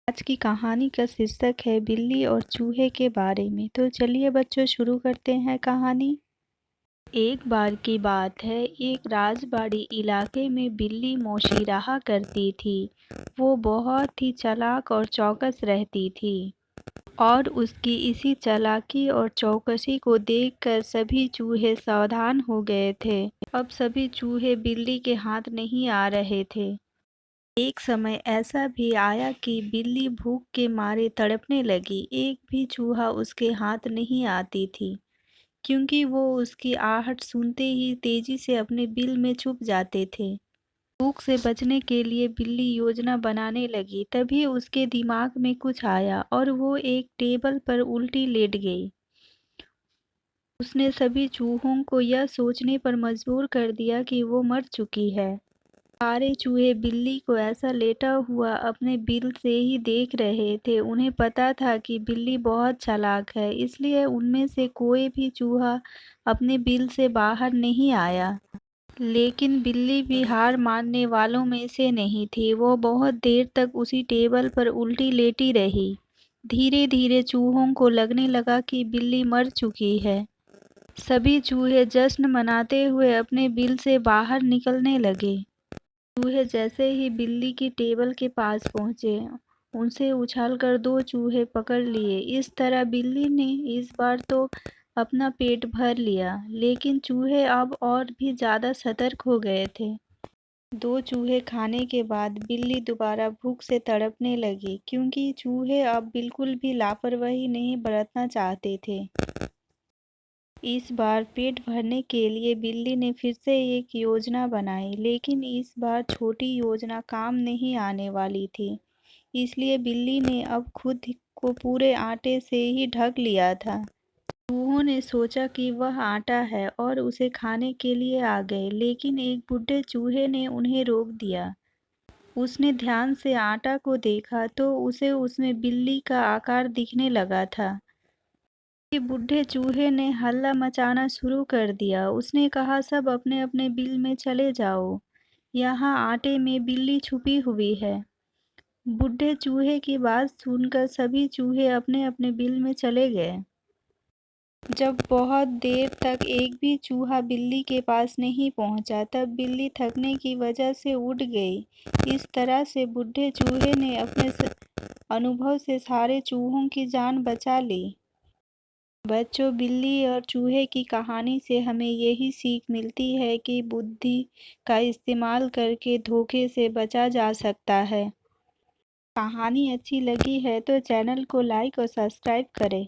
आज की कहानी का शीर्षक है बिल्ली और चूहे के बारे में। तो चलिए बच्चों शुरू करते हैं कहानी। एक बार की बात है, एक राजबाड़ी इलाके में बिल्ली मौसी रहा करती थी। वो बहुत ही चालाक और चौकस रहती थी और उसकी इसी चालाकी और चौकसी को देखकर सभी चूहे सावधान हो गए थे। अब सभी चूहे बिल्ली के हाथ नहीं आ रहे थे। एक समय ऐसा भी आया कि बिल्ली भूख के मारे तड़पने लगी। एक भी चूहा उसके हाथ नहीं आती थी, क्योंकि वो उसकी आहट सुनते ही तेजी से अपने बिल में छुप जाते थे। भूख से बचने के लिए बिल्ली योजना बनाने लगी। तभी उसके दिमाग में कुछ आया और वो एक टेबल पर उल्टी लेट गई। उसने सभी चूहों को यह सोचने पर मजबूर कर दिया कि वो मर चुकी है। सारे चूहे बिल्ली को ऐसा लेटा हुआ अपने बिल से ही देख रहे थे। उन्हें पता था कि बिल्ली बहुत चालाक है, इसलिए उनमें से कोई भी चूहा अपने बिल से बाहर नहीं आया। लेकिन बिल्ली भी हार मानने वालों में से नहीं थी। वो बहुत देर तक उसी टेबल पर उल्टी लेटी रही। धीरे धीरे चूहों को लगने लगा कि बिल्ली मर चुकी है। सभी चूहे जश्न मनाते हुए अपने बिल से बाहर निकलने लगे। चूहे जैसे ही बिल्ली की टेबल के पास पहुंचे, उनसे उछलकर दो चूहे पकड़ लिए। इस तरह बिल्ली ने इस बार तो अपना पेट भर लिया, लेकिन चूहे अब और भी ज़्यादा सतर्क हो गए थे। दो चूहे खाने के बाद बिल्ली दोबारा भूख से तड़पने लगी, क्योंकि चूहे अब बिल्कुल भी लापरवाही नहीं बरतना चाहते थे। इस बार पेट भरने के लिए बिल्ली ने फिर से एक योजना बनाई, लेकिन इस बार छोटी योजना काम नहीं आने वाली थी। इसलिए बिल्ली ने अब खुद को पूरे आटे से ही ढक लिया था। चूहों ने सोचा कि वह आटा है और उसे खाने के लिए आ गए, लेकिन एक बूढ़े चूहे ने उन्हें रोक दिया। उसने ध्यान से आटा को देखा तो उसे उसमें बिल्ली का आकार दिखने लगा था। कि बूढ़े चूहे ने हल्ला मचाना शुरू कर दिया। उसने कहा, सब अपने अपने बिल में चले जाओ, यहाँ आटे में बिल्ली छुपी हुई है। बूढ़े चूहे की बात सुनकर सभी चूहे अपने अपने बिल में चले गए। जब बहुत देर तक एक भी चूहा बिल्ली के पास नहीं पहुंचा, तब बिल्ली थकने की वजह से उठ गई। इस तरह से बूढ़े चूहे ने अपने अनुभव से सारे चूहों की जान बचा ली। बच्चों, बिल्ली और चूहे की कहानी से हमें यही सीख मिलती है कि बुद्धि का इस्तेमाल करके धोखे से बचा जा सकता है। कहानी अच्छी लगी है तो चैनल को लाइक और सब्सक्राइब करें।